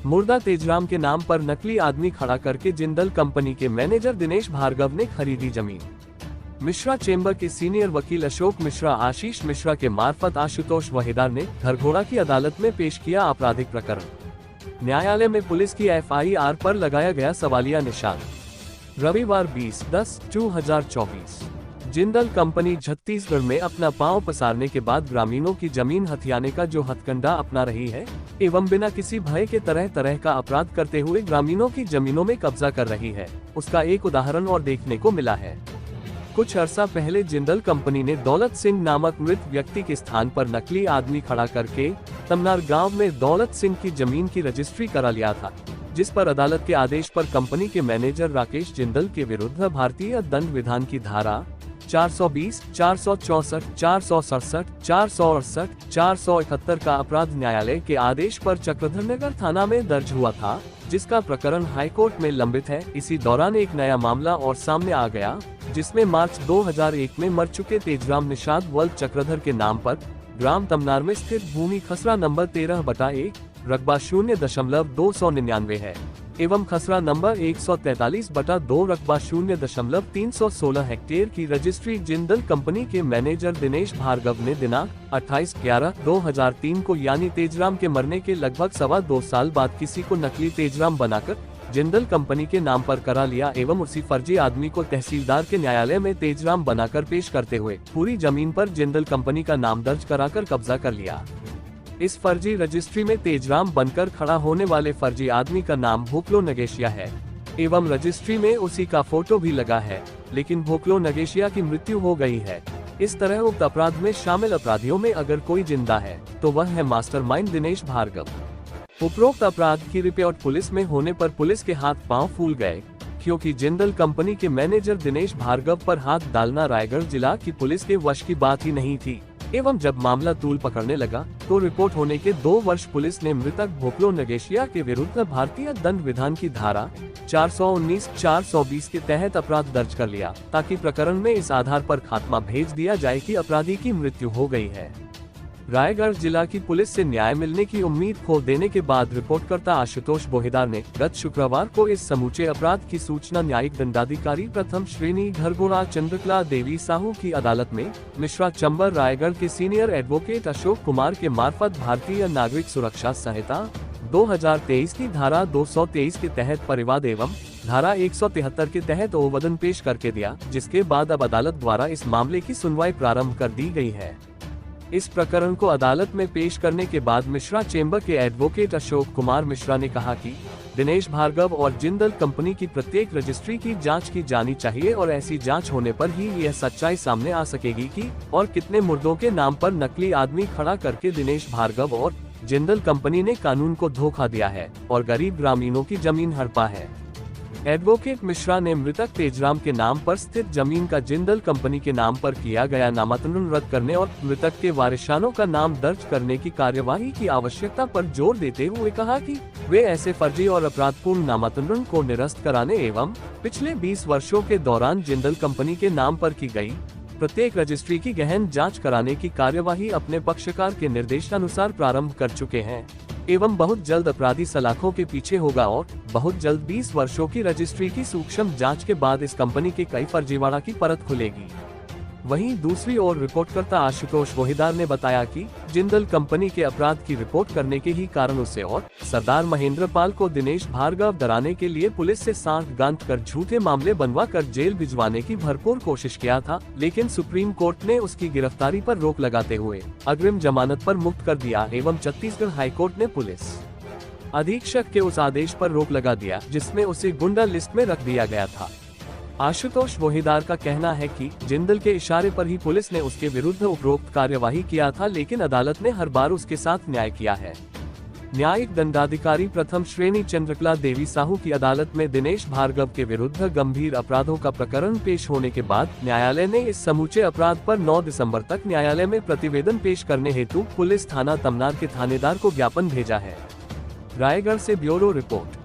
मुर्दा तेजराम के नाम पर नकली आदमी खड़ा करके जिंदल कंपनी के मैनेजर दिनेश भार्गव ने खरीदी जमीन। मिश्रा चेंबर के सीनियर वकील अशोक मिश्रा आशीष मिश्रा के मार्फत आशुतोष वहीदार ने घरघोड़ा की अदालत में पेश किया आपराधिक प्रकरण। न्यायालय में पुलिस की FIR पर लगाया गया सवालिया निशान। रविवार 20/10/2024 जिंदल कंपनी छत्तीसगढ़ में अपना पांव पसारने के बाद ग्रामीणों की जमीन हथियाने का जो हथकंडा अपना रही है एवं बिना किसी भय के तरह तरह का अपराध करते हुए ग्रामीणों की जमीनों में कब्जा कर रही है, उसका एक उदाहरण और देखने को मिला है। कुछ अरसा पहले जिंदल कंपनी ने दौलत सिंह नामक मृत व्यक्ति के स्थान पर नकली आदमी खड़ा करके तमनार गांव में दौलत सिंह की जमीन की रजिस्ट्री करा लिया था, जिस पर अदालत के आदेश पर कंपनी के मैनेजर राकेश जिंदल के विरुद्ध भारतीय दंड विधान की धारा 420, 464, 467, 468, 471 का अपराध न्यायालय के आदेश पर चक्रधरनगर थाना में दर्ज हुआ था, जिसका प्रकरण हाईकोर्ट में लंबित है। इसी दौरान एक नया मामला और सामने आ गया, जिसमें मार्च 2001 में मर चुके तेजराम निषाद वल्द चक्रधर के नाम पर ग्राम तमनार में स्थित भूमि खसरा नंबर 13/1 रकबा 0.299 है एवं खसरा नंबर 143/2 रकबा 0.316 हेक्टेयर की रजिस्ट्री जिंदल कंपनी के मैनेजर दिनेश भार्गव ने दिनांक 28/11/2003 को यानी तेजराम के मरने के लगभग 2.25 साल बाद किसी को नकली तेजराम बनाकर जिंदल कंपनी के नाम पर करा लिया एवं उसी फर्जी आदमी को तहसीलदार के न्यायालय में तेजराम बनाकर पेश करते हुए पूरी जमीन पर जिंदल कंपनी का नाम दर्ज कराकर कब्जा कर लिया। इस फर्जी रजिस्ट्री में तेजराम बनकर खड़ा होने वाले फर्जी आदमी का नाम भोकलो नगेशिया है एवं रजिस्ट्री में उसी का फोटो भी लगा है, लेकिन भोकलो नगेशिया की मृत्यु हो गई है। इस तरह उक्त अपराध में शामिल अपराधियों में अगर कोई जिंदा है तो वह है मास्टरमाइंड दिनेश भार्गव। उपरोक्त अपराध की रिपोर्ट पुलिस में होने पर पुलिस के हाथ पांव फूल गए, क्योंकि जिंदल कंपनी के मैनेजर दिनेश भार्गव पर हाथ डालना रायगढ़ जिला की पुलिस के वश की बात ही नहीं थी एवं जब मामला तूल पकड़ने लगा तो रिपोर्ट होने के 2 वर्ष पुलिस ने मृतक भोकलो नगेशिया के विरुद्ध भारतीय दंड विधान की धारा 419, 420 के तहत अपराध दर्ज कर लिया, ताकि प्रकरण में इस आधार पर खात्मा भेज दिया जाए कि अपराधी की मृत्यु हो गई है। रायगढ़ जिला की पुलिस से न्याय मिलने की उम्मीद खो देने के बाद रिपोर्टकर्ता आशुतोष वहीदार ने गत शुक्रवार को इस समूचे अपराध की सूचना न्यायिक दंडाधिकारी प्रथम श्रेणी घरघोड़ा चंद्रकला देवी साहू की अदालत में मिश्रा चंबर रायगढ़ के सीनियर एडवोकेट अशोक कुमार के मार्फत भारतीय नागरिक सुरक्षा संहिता 2023 की धारा 223 के तहत परिवाद एवं धारा 173 के तहत आवेदन पेश करके दिया, जिसके बाद अब अदालत द्वारा इस मामले की सुनवाई प्रारंभ कर दी गई है। इस प्रकरण को अदालत में पेश करने के बाद मिश्रा चेंबर के एडवोकेट अशोक कुमार मिश्रा ने कहा कि दिनेश भार्गव और जिंदल कंपनी की प्रत्येक रजिस्ट्री की जांच की जानी चाहिए और ऐसी जांच होने पर ही यह सच्चाई सामने आ सकेगी कि और कितने मुर्दों के नाम पर नकली आदमी खड़ा करके दिनेश भार्गव और जिंदल कंपनी ने कानून को धोखा दिया है और गरीब ग्रामीणों की जमीन हड़पा है। एडवोकेट मिश्रा ने मृतक तेजराम के नाम पर स्थित जमीन का जिंदल कंपनी के नाम पर किया गया नामांतरण रद्द करने और मृतक के वारिसानों का नाम दर्ज करने की कार्यवाही की आवश्यकता पर जोर देते हुए कहा कि वे ऐसे फर्जी और अपराधपूर्ण नामांतरण को निरस्त कराने एवं पिछले 20 वर्षों के दौरान जिंदल कंपनी के नाम पर की गई प्रत्येक रजिस्ट्री की गहन जाँच कराने की कार्यवाही अपने पक्षकार के निर्देशानुसार प्रारंभ कर चुके हैं एवं बहुत जल्द अपराधी सलाखों के पीछे होगा और बहुत जल्द 20 वर्षों की रजिस्ट्री की सूक्ष्म जांच के बाद इस कंपनी के कई फर्जीवाड़ा की परत खुलेगी। वहीं दूसरी ओर रिपोर्टकर्ता आशुतोष वहीदार ने बताया कि जिंदल कंपनी के अपराध की रिपोर्ट करने के ही कारणों से और सरदार महेंद्र पाल को दिनेश भार्गव डराने के लिए पुलिस से सांठ गांठ कर झूठे मामले बनवा कर जेल भिजवाने की भरपूर कोशिश किया था, लेकिन सुप्रीम कोर्ट ने उसकी गिरफ्तारी पर रोक लगाते हुए अग्रिम जमानत पर मुक्त कर दिया एवं छत्तीसगढ़ हाईकोर्ट ने पुलिस अधीक्षक के उस आदेश पर रोक लगा दिया जिसमें उसे गुंडा लिस्ट में रख दिया गया था। आशुतोष वहीदार का कहना है कि जिंदल के इशारे पर ही पुलिस ने उसके विरुद्ध उपरोक्त कार्यवाही किया था, लेकिन अदालत ने हर बार उसके साथ न्याय किया है। न्यायिक दंडाधिकारी प्रथम श्रेणी चंद्रकला देवी साहू की अदालत में दिनेश भार्गव के विरुद्ध गंभीर अपराधों का प्रकरण पेश होने के बाद न्यायालय ने इस समूचे अपराध पर 9 दिसंबर तक न्यायालय में प्रतिवेदन पेश करने हेतु पुलिस थाना तमनार के थानेदार को ज्ञापन भेजा है। रायगढ़ से ब्यूरो रिपोर्ट।